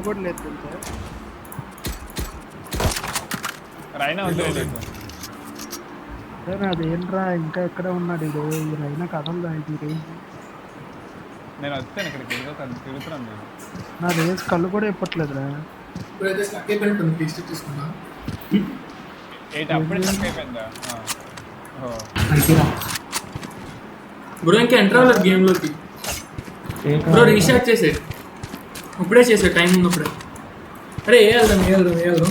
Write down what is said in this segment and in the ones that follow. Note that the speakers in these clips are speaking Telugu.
కూడా లేదు తెలుసా రైనా ఉంది సరే అదేంట్రా ఇంకా ఎక్కడ ఉన్నాడు ఇది ఈ రైనా కథలు ఇది రేంజ్ నేను వచ్చాను ఇక్కడికి తిరుగుతున్నాను నేను నా రేంజ్ కళ్ళు కూడా ఇప్పట్లేదురా ఇప్పుడైతే స్టక్ అయిపోయింటుంది ప్లీజ్ తీసుకున్నా ఏంటి అప్పుడే స్టక్ అయిపోయిందా బ్రో ఇంకా ఎంటర్ అవ్వలేదు గేమ్లోకి బ్రో రీస్టార్ట్ చేసే ఇప్పుడే చేసే టైం ఉన్నప్పుడే అరే వేయాలి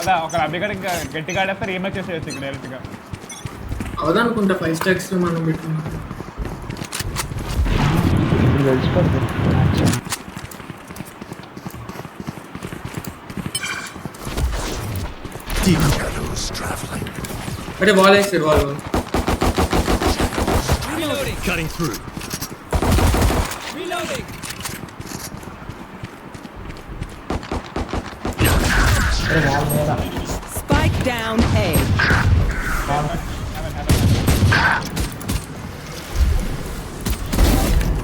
అదా ఒక అభిగడ ఇంకా గట్టిగా ఆడేస్తే రీమేక్ చేసేయచ్చు ఇక్కడ డైరెక్ట్గా అవదనుకుంటా 5 స్టాక్స్ మనం పెట్టుకున్నాం అరే బాల్ వేస్తారు ball Cutting through. Reloading. Spike down A.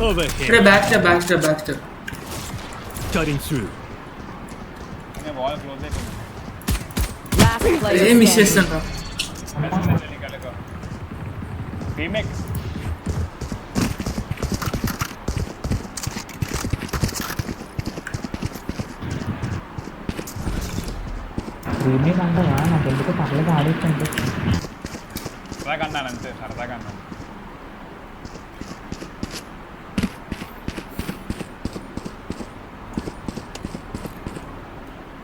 Over అరే here. Back step Cutting through. నేను వాల్ క్లోజ్ అయిపోయింది Last player ఏ మిస్ standing. చేస్తాను రీమేక్ రీమేక్ అంటావా నాకు ఎందుకు పర్లేదు ఆడిస్తుంది సరదాగా అన్నాను అంతే సరదాగా అన్నాను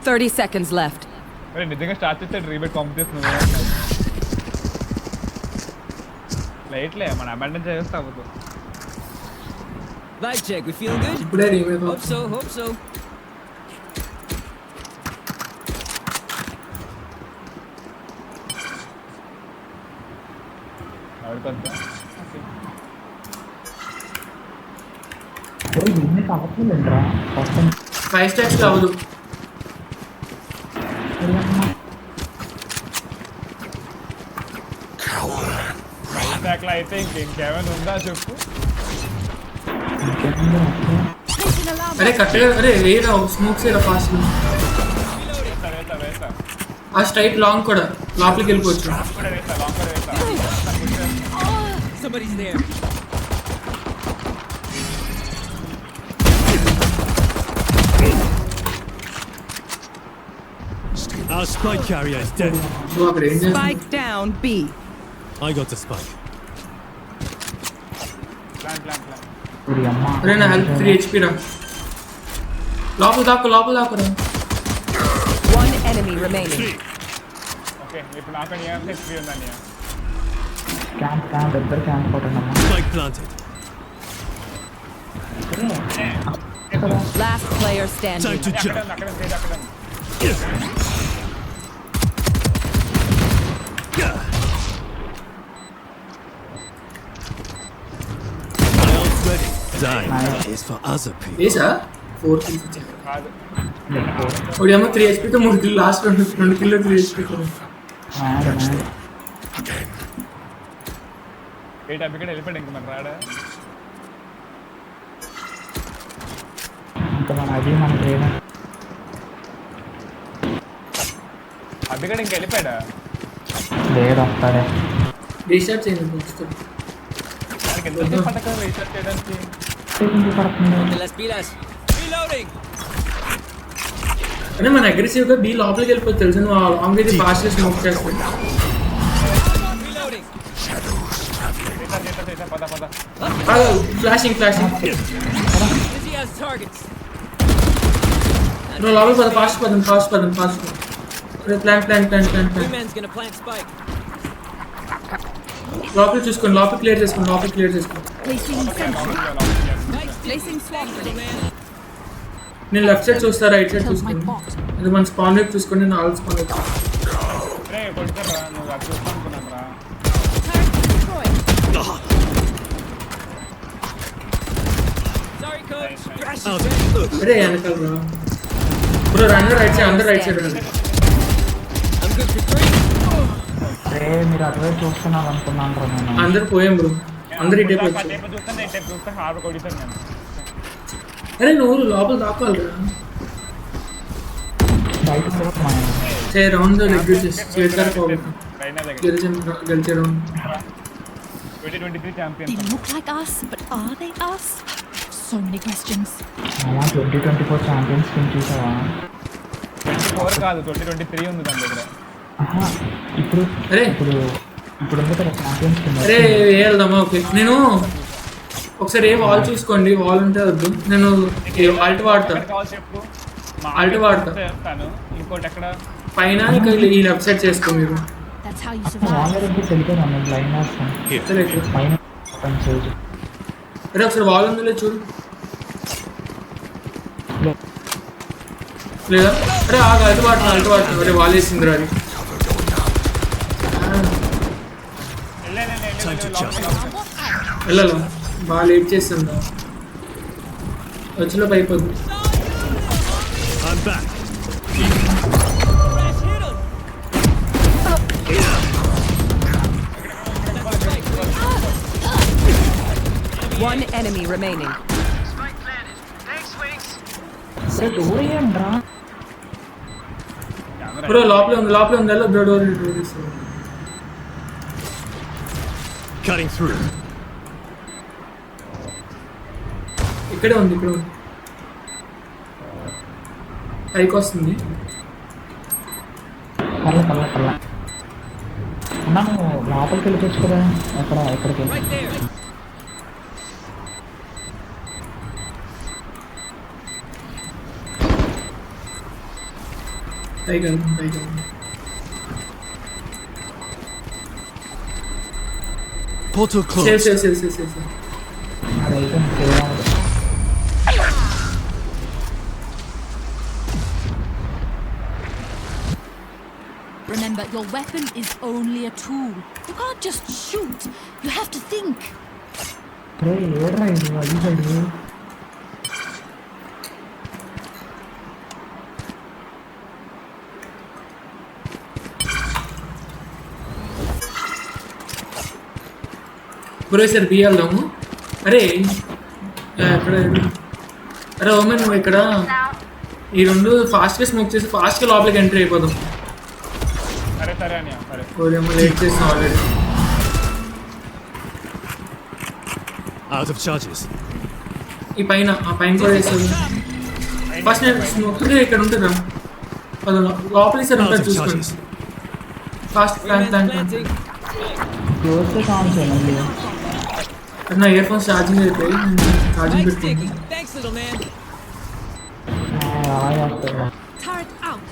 30 seconds left. అరే నిజంగా స్టార్ట్ చేస్తే రీమేక్ కాంపిటీషన్ లైట్లే మన అబాండన్ చేస్తే అవ్వదు Vibe check. We feeling good? ఇప్పుడే remake Hope so. Hope so. ఆడుకొద్దా రీమేక్ అవ్వట్లేదురా ఫస్ట్ 5 స్టాక్స్ అవ్వదు అట్లా అయితే ఇంకేమైనా ఉందా చెప్పు అరే కరెక్ట్గా అరే వేరా స్మోక్స్ వేరా ఫాస్ట్ వేస్తా ఆ స్ట్రైట్ లాంగ్ కూడా లోపలికి వెళ్ళిపోవచ్చు కూడా వేస్తా లాంగ్ కూడా వేస్తా Somebody's there. Our spike carrier is dead. నువ్వు అక్కడ ఏం చేస్తావు Spike down B. I got the spike. Plan అమ్మ అరే నా హెల్త్ 3 HP రా లోపల దాక్కురా One enemy remaining. ఓకే ఇప్పుడు నాకని ఏమైనా ఫ్రీ ఉందని క్యాంప్ ఇద్దరు camp కొట్టండమ్మా Spike planted. Last player Time standing. to jump. అక్కడ అక్కడ My ult's ready. Dying is for other people. వేసా 4 కిల్స్ వచ్చాయి కాదు ఒకడేమో 3 HP తో 3 కిల్ లాస్ట్ 2 కిల్ 3 HP తో ఎయిట్ అభిగడ వెళ్ళిపోయాడు ఇంక మన రాడా ఇంకా మన అది మన ట్రైనర్ అభిగడ ఇంక వెళ్ళిపోయాడా లేదు వస్తాడే రీస్టార్ట్ చేయండి వస్తుంది దానికి ఎంత పట్టక రీసెర్చ్ చేయడానికి పడుతుంది Las pilas. Reloading. అంటే మన అగ్రెసివ్గా బీ లోపలికి వెళ్ళిపోతుంది తెలుసు నువ్వు లాంగ్ అయితే ఫాస్ట్ స్మోక్ చేస్తావు Reloading. చేసా పద ఫ్లాషింగ్ Busy has targets. నువ్వు లోపలికి పద ఫాస్ట్ పదం plan Man's gonna plant spike. లోపలికి చూసుకోండి లోపలికి క్లియర్ చేసుకోండి Placing swamp grenade. నేను లెఫ్ట్ సైడ్ చూస్తా రైట్ సైడ్ చూసుకోండి అది మన స్పాన్ వైపు చూసుకోండి నేను ఆల్ స్పాన్ వైపు రే కొడుతారా నువ్వు అది చూస్తా అనుకున్నాను రా Sorry, coach. అరే వెనకాల రా బ్రో రన్ రైట్ సైడ్ అందరు రైట్ సైడ్ రండి I'm good for 3. రే మీరు అటువైపు చూస్తున్నారు అనుకున్నాను రా నేను అందరు పోయాం బ్రో అందరు ఇటే పోయి చూస్తాను హార్బర్ కొడుతాను నేను అరే నువ్వు లోపల దాక్కోవాలిరా బయట మనం చే రౌండ్ ఎగ్జిట్ చేస్తారు రైనా దగ్గర గెలిచే round 2023 champion They look like us, but are they us? So many questions. 2024 champions team చూసావా? 24 కాదు 2023 ఉంది దాని దగ్గర. ఆహా, ఇప్పుడు అరే ఇప్పుడు ఇప్పుడు ఉంది కదా ఛాంపియన్స్ టీమ్. అరే వెళ్దామా? ఓకే నేను ఒకసారి ఏ వాల్ చూసుకోండి, వాల్ ఉంటే వద్దు. నేను ఆల్ట్ వాడతా, ఎక్కడ కావాలి చెప్పు. Alt వాడతా. చెప్తాను. ఇంకోటి ఎక్కడ పైన ఇంకా ఈ లెఫ్ట్ సైడ్ చేసుకో మీరు. That's how you survive. వాళ్ళకి తెలిపాను నేను లైన్ వేస్తాను సరే ఇక్కడ. పైన పని చేయదు. అరే ఒకసారి వాల్ ఉందో చూడు. లేదా అరే ఆగు, అల్ట్ వాడుతున్నా. అరే వాల్ వేసిందిరా అది. Time to jump. వెళ్ళాలా బాగా లేట్ చేస్తుందా? వచ్చేలోపు అయిపోద్ది. I'm back. Crash hit him. One enemy remaining. సరే డోర్ వేయండి రా. బ్రో లోపలే ఉంది వెళ్ళో బ్రో. డోర్ ఇస్తుంది. Cutting through. ఇక్కడే ఉంది పైకి వస్తుంది. పర్లే ఉన్నాను. లోపలికి వెళ్ళిపోవచ్చు కదా. ఎక్కడికి వెళ్ళి Right there. పైకి వెళ్తుంది. Portal save closed. అదైతే ఇంకేమో Remember, your weapon is only a tool. You can't just shoot. You have to think. రే ఏడ్రా ఇది అది సైడు. బ్రో సార్ బి వెళ్దాము. అరే ఎక్కడ? అరే ఓమెన్ నువ్వు ఇక్కడ ఈ రెండు ఫాస్ట్గా స్మోక్ చేసి ఫాస్ట్గా లోపలికి ఎంట్రీ అయిపోదాం. సరే అని సరే. ఓరేమో లేట్ చేస్తాం ఆల్రెడీ. Out of charges. ఈ పైన కూడా వేస్తుంది. ఫస్ట్ నేను స్మోక్ ఇక్కడ ఉంటుందా? లోపలి సార్ Out ఉంటుంది of చూసుకోండి. charges. Fast plan Planting. Close కావాలి చేయండి. నా ఇయర్ ఫోన్స్ ఛార్జింగ్ అయిపోయి ఛార్జింగ్ Mike's పెట్టుకుంటాను. taking. Thanks, little man. రాయేస్తా. Turret out.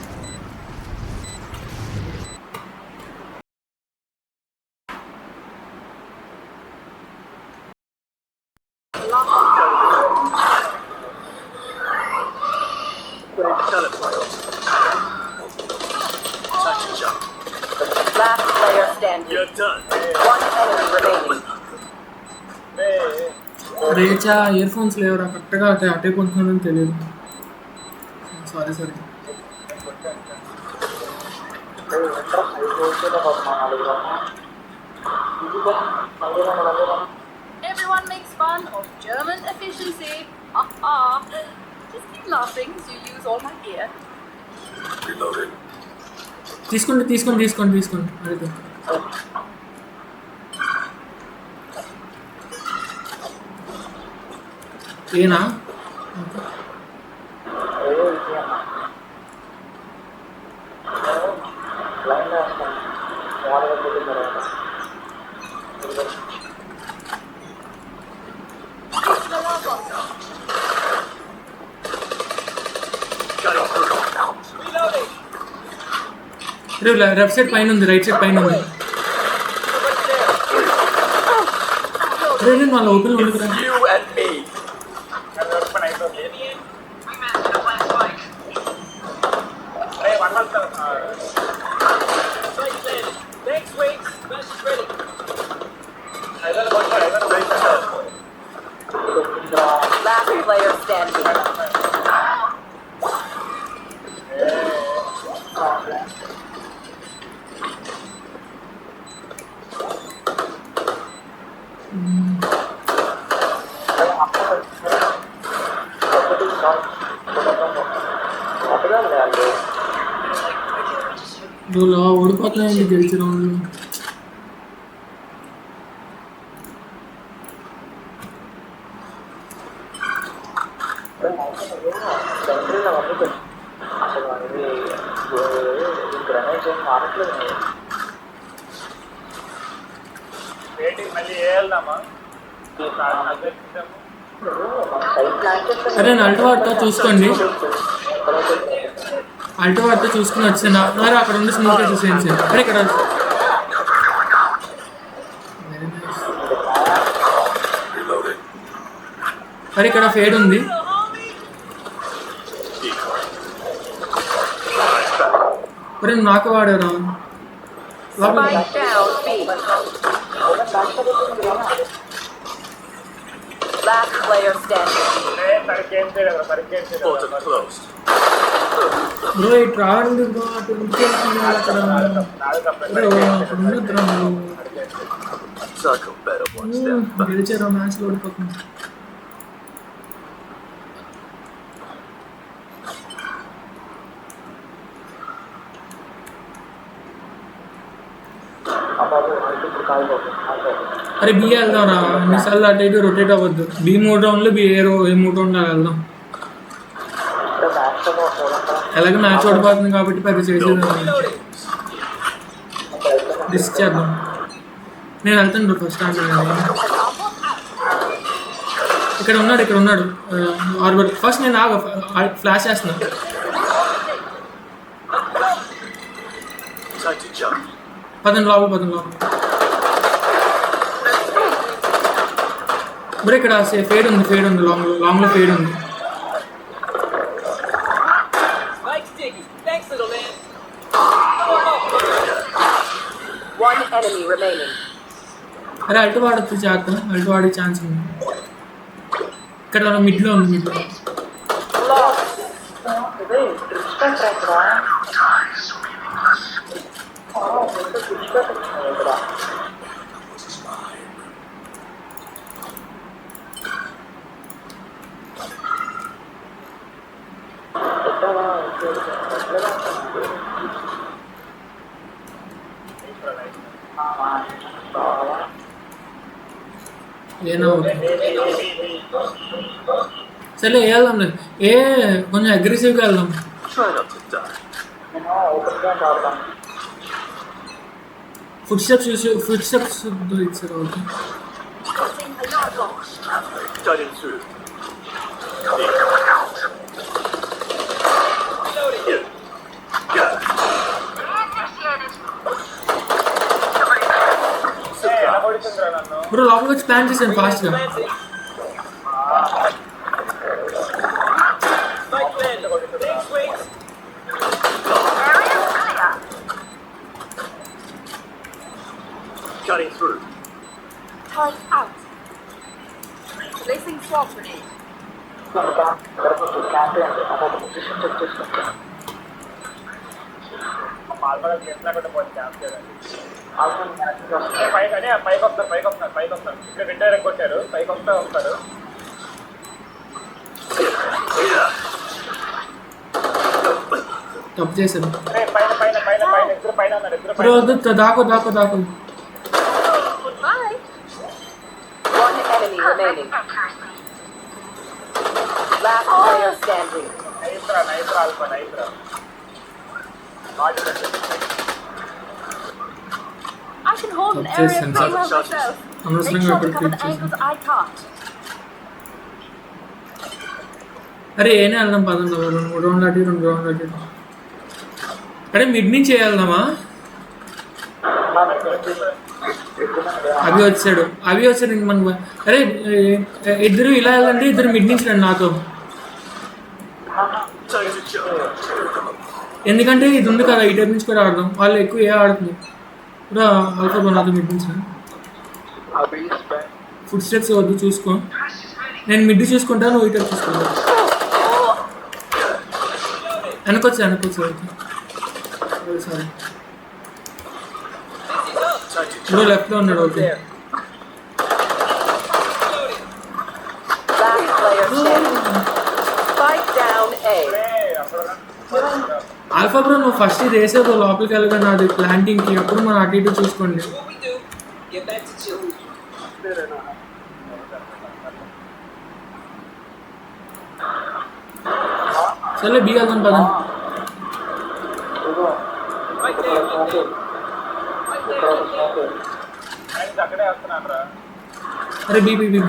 Last player standing. You're done. One enemy remaining. రేచా ఇయర్ ఫోన్స్ లేవురా. కరెక్ట్గా అటే కొంటున్నానని తెలియదు. Sorry Everyone makes fun of German efficiency. Just keep laughing as you use all my gear. తీసుకోండి అడిగితే ఏనా? లెఫ్ట్ సైడ్ పైన ఉంది, రైట్ సైడ్ పైన ఉంది. నేను వాళ్ళ ఓపెన్ ఉండదురా. Last player standing. నువ్వు ఓడిపోతున్నాయండి గెలిచిన వాళ్ళు. రేటింగ్ మళ్ళీ వేయాలమ్మా. అరే నేను అల్టో వాడితో చూసుకోండి, అల్టో వాడితో చూసుకుని వచ్చాను. మరి అక్కడ ఉండి స్మోక్ చూసేయండి సార్. అరే ఇక్కడ అరే ఇక్కడ ఫేడ్ ఉంది. అరే నాకు వాడారా Spike down B. Last player standing. పరికేం చేయలేదు, పరికేం Portal చేయలేదు. closed. బ్రో ఇటు రావండి బ్రో, అటు ఇంకెళ్తున్నారు అక్కడ. అరే అక్కడ ఉండొద్దురా నువ్వు. Psycho better one step back. గెలిచారా మ్యాచ్లో ఓడిపోతుంది. అరే బి వెళ్దాం రా, అన్నిసార్లు అటు ఇటు రొటేట్ అవ్వద్దు. బి 3 రౌండ్లు, బి ఏ 3 రౌండ్లు వెళ్దాం. ఎలాగో మ్యాచ్ ఓడిపోతుంది కాబట్టి పెద్ద చేసేది డిస్క్ చేద్దాం. నేను వెళ్తాను బ్రో ఫస్ట్ టైం. ఇక్కడ ఉన్నాడు ఆర్బర్. ఫస్ట్ నేను ఆగ ఫ్లాష్ చేస్తున్నా. Time to jump. పదండి లోపల బ్రో. ఇక్కడ ఫేడ్ ఉంది లాంగ్లో ఫేడ్ ఉంది. Spike's sticky. Thanks, little man. One enemy remaining. అరే అల్టు వాడచ్చు జాగ్రత్త, అల్టు వాడే ఛాన్స్ ఉంది. ఇక్కడ మిడ్లో ఉంది. ఏనా సరే వెళ్దాం. కొంచెం అగ్రెసివ్గా వెళ్దాం. Try not to die. Footsteps ఇచ్చారు. Okay Cutting through. ఎలా కొడుతుందిరా నన్ను? బ్రో లోపలికి వచ్చి ప్లాన్ చేశాను ఫాస్ట్గా. Planting. Spike planted. Big swings. Cutting through. Turret out. Placing swamp grenade. పాల్పడకు, ఎట్లా కూడా పోయి క్యాంప్ చేయాలి. పైకి వస్తారు. ఇక్కడ విండో ఎక్కొచ్చారు, పైకి వస్తారు. తప్పు చేశాను పైన ఇద్దరు పైన ఉన్నారు. బ్రో. దాకు Goodbye. One enemy remaining. Last player standing. Nice రా. I can hold an Okay, area sensor. pretty well myself. Make sure to cover the angles I can't. అరే ఏనే వెళ్దాం పదండి. 2 రౌండ్లు అటు 2 రౌండ్లు అటు. అరే మిడ్ నుంచి వేయాలదామా? అవి వచ్చాడు ఇంక మనకు. అరే ఇద్దరు ఇలా వెళ్ళండి, ఇద్దరు మిడ్ నుంచి రండి నాతో. Time to jump. ఎందుకంటే ఇది ఉంది కదా, ఈ టైప్ నుంచి కూడా ఆడదాం. వాళ్ళు ఎక్కువ ఆడుతుంది కూడా. ఆల్ఫా నాతో మిడ్ నుంచి. ఫుడ్ స్టెప్స్ వద్దు, చూసుకో. నేను మిడ్ చూసుకుంటాను, నువ్వు ఈ టైప్ చూసుకుంటా. వెనకొచ్చు సారీ బ్రో. లెఫ్ట్లో ఉన్నాడు. Okay Last player standing. Spike down A. Alpha bro నువ్వు ఫస్ట్ ఇది వేసే బ్రో లోపలికి వెళ్ళగానే అది ప్లాంటింగ్కి అప్పుడు మనం అటు ఇటు చూసుకోండి. What we do, get back to chill. సరే బీ వెళ్దాం పద. Right there, right there. Right there, right there. అక్కడే వస్తున్నాను రా. అరే B B B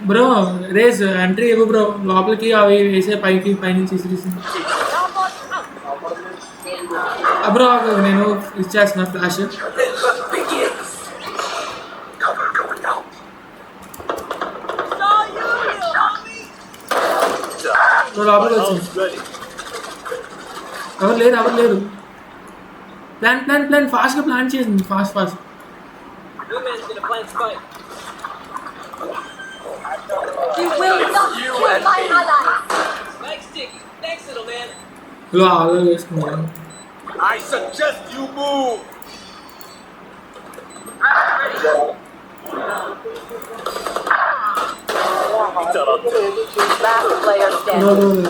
bro race entry ఇవ్వు బ్రో లోపలికి అవి వేసే పైకి పైనుంచి ఇసిరేసి బ్రో నేను ఇచ్చేస్తున్నా ఫ్లాష్. బ్రో లోపలికి వచ్చింది. ఎవరు లేరు. ప్లాన్ ఫాస్ట్గా ప్లాన్ చేసింది fast. New man's gonna plant spike. You will not kill my ally. Spike sticky. Thanks, little man. ఇలా ఆలో వేసుకున్నాను. I suggest you move. Last player standing.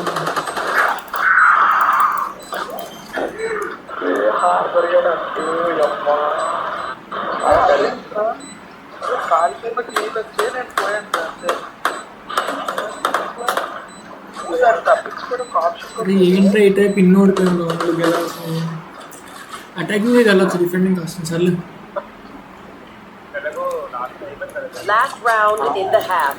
అది ఏంట్రా అయితే పిన్ ఓడిపోయాను గెలవచ్చు. అటాకింగ్ వెళ్ళచ్చు డిఫెండింగ్ కష్టం సర్లే. Last round in the half.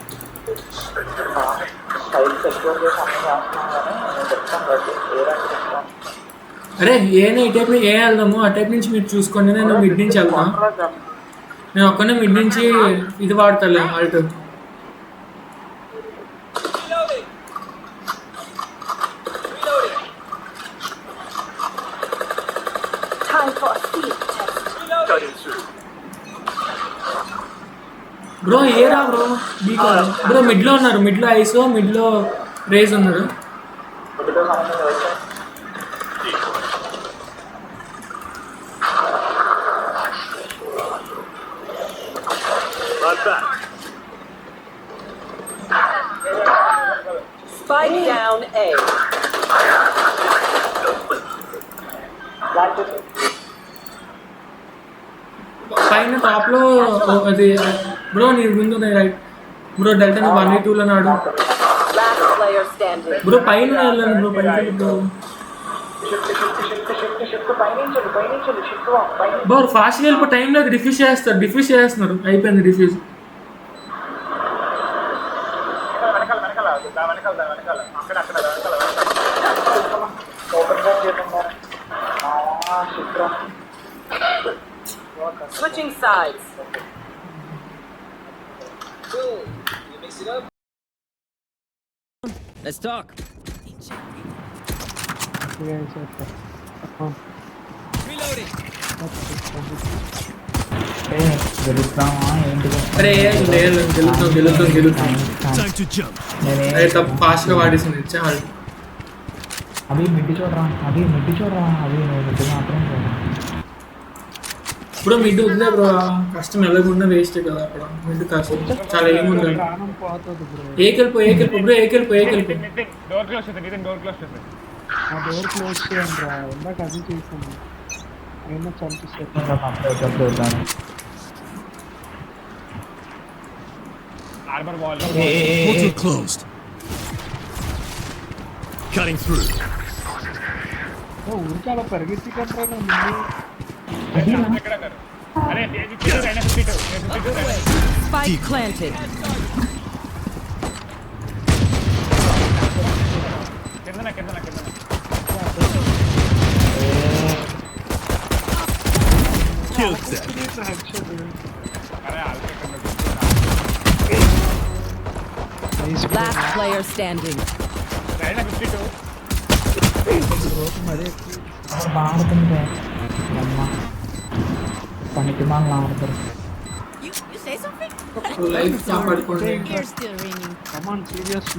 అరే ఏనా ఈ టైప్ ఏ వెళ్దాము ఆ టైప్ నుంచి మీరు చూసుకోండి. నేను మిడ్ నుంచి వెళ్తాను. నేను ఒక్కనే మిడ్ నుంచి ఇది వాడతాలే alt. Reloading. Reloading. Time for a field test. Reloading. Bro ఏరా బ్రో బీ కాదు బ్రో మిడ్లో ఉన్నారు. మిడ్లో ఐసో మిడ్లో రేజ్ ఉన్నారు. Run back. Spike down A. పైన టాప్లో అది బ్రో నీ ముందు రైట్ బ్రో డెల్టా 1v2లో నాడు Last player standing. బ్రో పైన వెళ్ళాను బ్రో పైన బ్రో. బ్రో ఫాస్ట్గా వెళ్ళిపో టైం లేదు. డిఫ్యూజ్ చేస్తున్నారు అయిపోయింది డిఫ్యూజ్. వెనకాల అక్కడ Switching sides. Cool. You mix it up. Let's talk. Reloading. గెలుస్తామా ఏంటిదో అరే లేదు గెలుస్తాం. Time to jump. అదే తప్పు ఫాస్ట్గా వాడేసింది చాలా. అవి మిడ్డి చూడరా అవి నువ్వు మిడ్డి మాత్రం చూడరా. ఇప్పుడు మిడ్ ఉందే బ్రో కష్టం వెళ్ళకుండా వేస్ట్ కదా అక్కడ మిడ్ కష్టం చాలా ఏముంది. ప్రాణం పోతుంది బ్రో. ఏకెళ్ళిపో బ్రో ఏకెళ్ళిపో డోర్ క్లోజ్ చేసి డోర్ క్లోజ్ చేసి ఆ డోర్ క్లోజ్ చేయండి రా. ఇందాక అది చేసాను అయినా చంపిస్తాను. ఇంకా పంపేటప్పుడు చూద్దాను. Armour wall Portal closed. Cutting through. ఊరికి అలా పరిగెత్తికంటారా ముందు. ఎక్కడ అన్నారు? అరే 52 Spike planted. కిందన Killed them. అరే ఆల్రెడీ Last player standing. 52 మరి ఆడుతుంటే అమ్మ పనికి మనం ఆడతారు. You say something? లైఫ్ కాపాడుకోండి. Ears still ringing. కమాన్ సీరియస్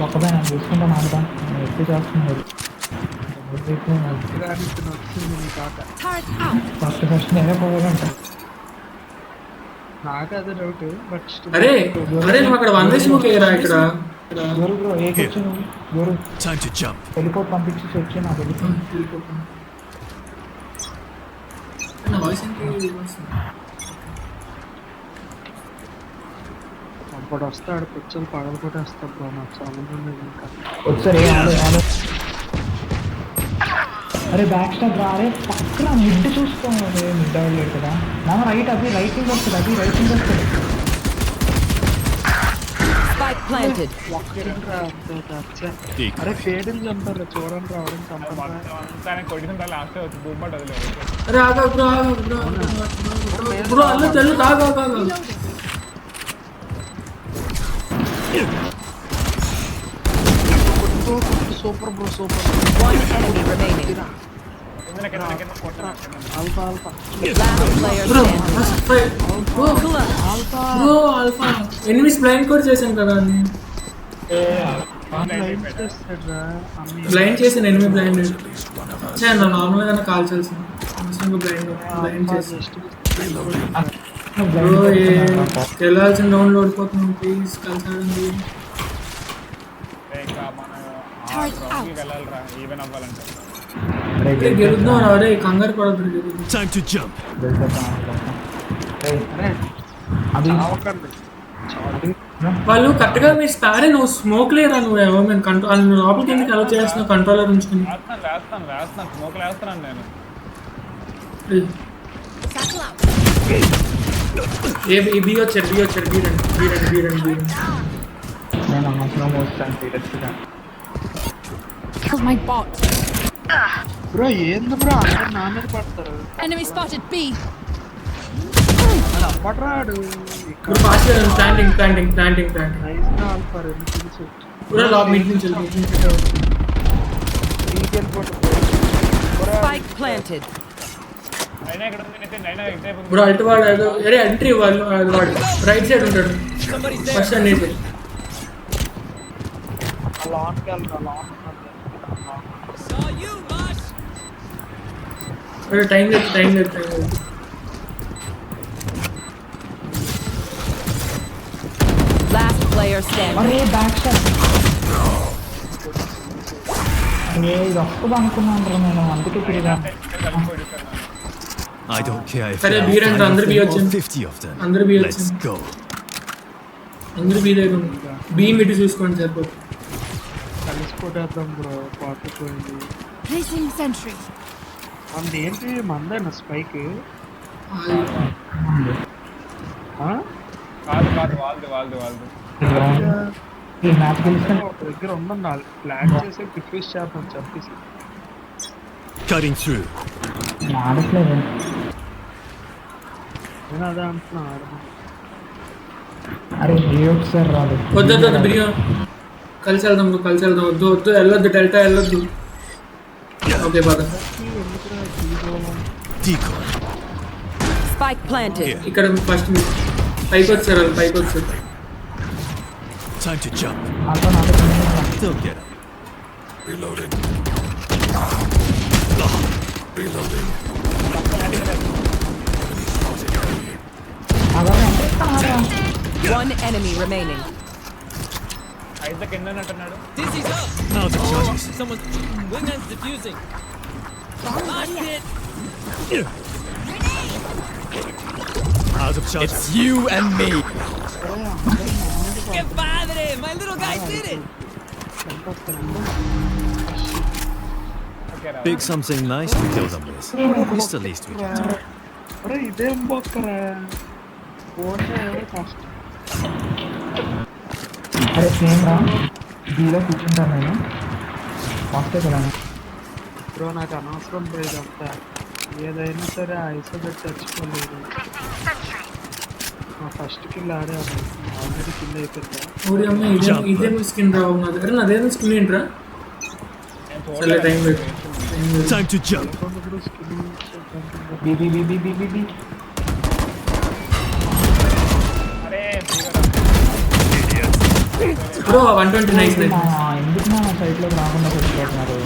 ఒక్కదే నేను చూసుకుంటాను ఆడతా. నేను ఎక్కువ చేస్తున్నాను. వచ్చింది నీ కాక. Turret out. ఫస్ట్ నేనే పోవాలంట. నాకు అదే డౌట్ బట్ అరే అరే నువ్వు అక్కడ వన్ వే స్మోక్ వేయరా ఇక్కడ గురు బ్రో ఏకొచ్చు నువ్వు గురు Time to jump. హెలికాప్టర్ పంపించి వచ్చి నాకు వెళ్ళిపో నా వాయిస్ ఏంటి అప్పుడు వస్తాడు కూర్చొని పడలు కూడా వస్తాడు బ్రో నాకు సంబంధం లేదు ఇంకా ఒకసారి అరే బ్యాక్ స్టాప్ రా అరే పక్కన మిడ్ చూసుకోవాలి మిడ్ అవ్వలేదు కదా నా రైట్ అవి రైటింగ్ వస్తుంది అది రైటింగ్ వస్తుంది Spike planted. ఒక్కరింట్రా అరే ఫేడిని చంపారు చూడండి రావడం చంపారు కొట్టిన లాస్ట్ బూమ్బట్ వదిలేదు. అరే ఆగా బ్రో బ్రో అల్ల తెల్లు కాగా super bro super One enemy remaining. Alpha alpha Last player bro standing. Bro alpha enemies blind కూడా చేశాను కదా బ్లైండ్ చేశాను ఎనిమిది బ్లైండ్ నా నార్మల్ గానే కాల్ చేసాను బ్లైండ్ చేసి బ్రో వెళ్ళాల్సిన డౌన్లోడ్ ఓడిపోతున్నాం ప్లీజ్ కలిసాడండి వెళ్ళాలిరా ఈవెన్ అవ్వాలంటే. గెలుద్దాం అరే కంగారు పడద్దు గెలుద్దాం Time to jump. అది వాళ్ళు కరెక్ట్గా మీరు స్పారే నువ్వు స్మోక్ లేరా నువ్వేమో మేము కంట్రోల్ లోపలికి ఎందుకు అలౌ చేస్తున్నావు కంట్రోలర్ ఉంచుకుని వేస్తాను స్మోక్లు వేస్తున్నాను నేను. ఏ బి వచ్చారు బి రండి నేను అనవసరం వస్తాను డైరెక్ట్గా Kill my bot. బ్రో ఏంది బ్రో అందరు నా మీద పడతారు Enemy spotted B. అది అప్పట్రాడు ఇప్పుడు ఫాస్ట్ ప్లాంటింగ్ నైస్ గా ఆల్ఫా రెండు తెలుసు పూరా లాబ్ మీట్ నుంచి Spike planted. అయినా ఇక్కడ ఉంది నితిన్, అయినా ఎగ్జామ్ ఉంది. ఇప్పుడు అల్టి వాడు అరే ఎంట్రీ వాడు రైట్ సైడ్ ఉంటాడు ఫస్ట్ అనేది లాన్కి వెళ్తా లాన్ టైం లేదు Last player standing. అరే బ్యాక్ స్టాప్ అరే ఇది వస్తుంది అనుకున్నాను రా నేను అందుకే తిరిగా I don't care if Kare there beer and are 5 under of beer them or chin. 50 of them. Under beer Let's chin. go. అందరూ బీ దగ్గర బీ మిడ్ చూసుకోండి సరిపోతుంది కలిసిపోటేద్దాం బ్రో పాటుపోయింది Placing sentry. అంత ఏంటి మందేనా స్పైక్ కాదు వాళ్ళది ఈ మ్యాచ్ గెలిస్తే ఒక దగ్గర ఉందండి ప్లాన్ చేసి డిఫ్యూజ్ చేద్దాం చెప్పేసి Cutting through. ఆడట్లేదు నేను అదే అంటున్నా ఆడమని. అరే ఏ ఒకసారి రాదు వద్దు బిర్యానీ కలిసి వెళ్దాం వద్దు వెళ్ళొద్దు డెల్టా వెళ్ళొద్దు ఓకే పద Decoy. Spike planted. Here. ఇక్కడ ఫస్ట్ పైకి వచ్చారు Time to jump. అక్కడ నాకు Don't get up. Reloading. One enemy remaining. అయితే కింద అంటున్నాడు. Out of charges. Out of charges. It's you and me. Okay రా. Pick something nice to kill them with. It's the least we can do. అరే ఇదేం బొక్కరా పోతే ఎవరు కష్టం అరే సేమ్ రా బీలో కూర్చుంటాను నేను వస్తే కదా బ్రో నాకు అనవసరం బ్రో ఇదంతా ఏదైనా సరే ఐసో పెట్టి చచ్చిపోలేదు ఫస్ట్ కిల్ ఆడాను ఆల్రెడీ కిల్ అయిపోయిందా ఇదే స్కిన్ రావు నా దగ్గర నాదేదో స్కిన్ ఏంట్రా నేను సరే టైం చూడలేదు. పెట్టు Time to jump. కూడా స్కిల్ బీ అరే బ్రో 120 నైస్ ఎందుకు నా సైట్లోకి రాకుండా పెట్టుకుంటున్నారు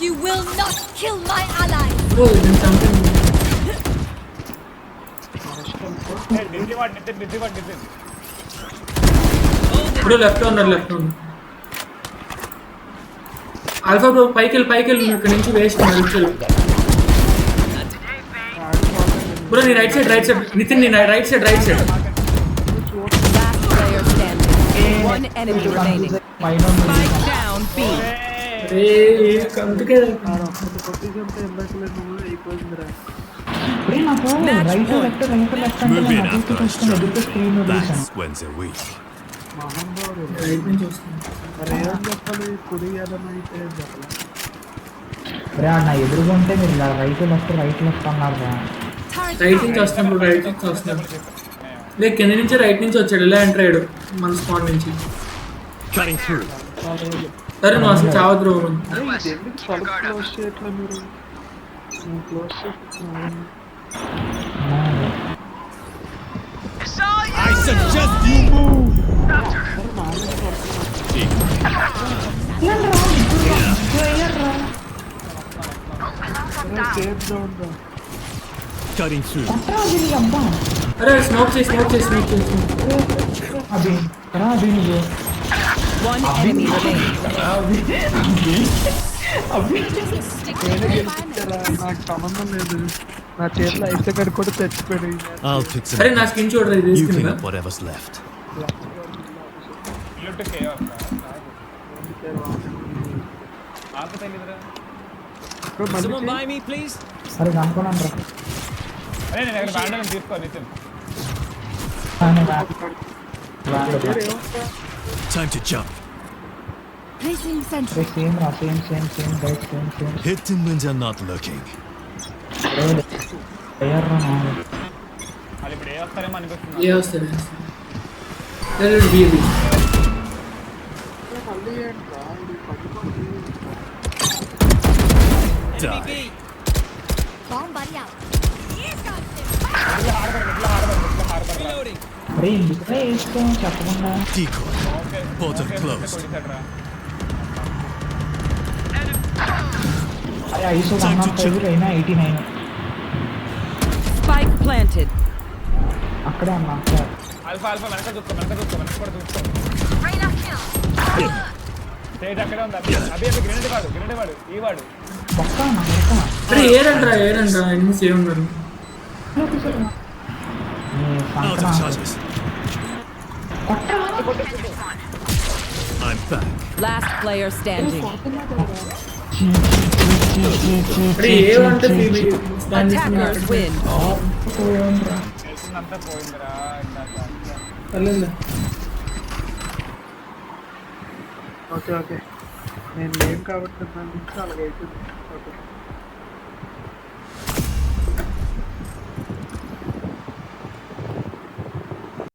You will not kill my ally. Bro ఇది సంథింగ్ ఇప్పుడు లెఫ్ట్ ఉన్నాడు ఆల్ఫా బ్రో పైకి వెళ్ళి ఇక్కడ నుంచి వేస్ట్ బ్రో నీ రైట్ సైడ్ నితిన్ నీ right side Last player standing. One enemy remaining. Spike down B. అరే అందుకే కొట్టించంటే ఎందాకలే నువ్వు అయిపోయిందిరా. అరే నాకు రైట్ లెఫ్ట్ అంటే Move in నాకు after I ఎదురుగా స్క్రీన్ struggle. వదిలేసాను. That's when's a week. మహంబాబు right నుంచి వస్తుంది మరి ఏం చెప్పాలి, కుడి ఎడమ అయితే ఏం చెప్పాలి. అరే నా ఎదురుగా ఉంటే మీరు ఇలా రైట్ లెఫ్ట్ అన్నారు రా. రైట్ నుంచి వస్తున్నాడు రైట్ నుంచి వస్తున్నాడు లేక కింద నుంచి రైట్ నుంచి వచ్చాడు ఇలా ఎంటర్ అయ్యాడు మన స్పాట్ నుంచి Cutting through. సరే నువ్వు అసలు చావద్దు బ్రో అరే ఇది ఎందుకు తలుపు క్లోజ్ చేయట్లే మీరు? నువ్వు క్లోజ్ చేస్తున్నావు. I suggest you move. Safe zone రా. Cutting through. అరే స్మోక్ చేసి అది రా నువ్వు One enemy remaining. నాకు సంబంధం లేదు. నా చేతిలో అయితే కడి కూడా చచ్చిపోయాడు. I'll pick some. అరే నా స్కిన్ చూడరా ఇది You clean తీసుకుందా up whatever's left. Someone buy me. అరే అనుకున్నాను రా. అరే నేను ఇక్కడ బ్యాండ్ తీసుకో Nitin. Time to jump. Placing sentry. Same రా same right same Hit them when they're not looking. Player రా నాకు. వాళ్ళు ఇప్పుడు ఏ వస్తారేమో అనిపిస్తుంది. ఏ వస్తుంది బీబీ మళ్ళీ ఏంట్రా ఇది పట్టుకోండి. Die. Bomb buddy out. అరే ఎందుకు వేసుకో చెప్పకుండా. Decoy. Portal closed. అరే ఐసో 105 అయినా 89 Spike planted. అక్కడే అన్నా ఆల్ఫా వెనక చూసుకో కూడా చూసుకో. స్టేజ్ అక్కడే ఉంది. అభి గ్రెనేడ్ వాడు ఈ వాడు. బొక్క అరే ఏరండ్రా ఎన్ని సేవ్ ఉన్నారు Out of charges. I'm back. Last player standing. అరే ఏమంటే బీబీ Attackers win. చేసిందంతా పోయిందిరా ఇందాక. ఓకే నేను లేను కాబట్టి దాని నుంచి అలాగైతుంది. ఓకే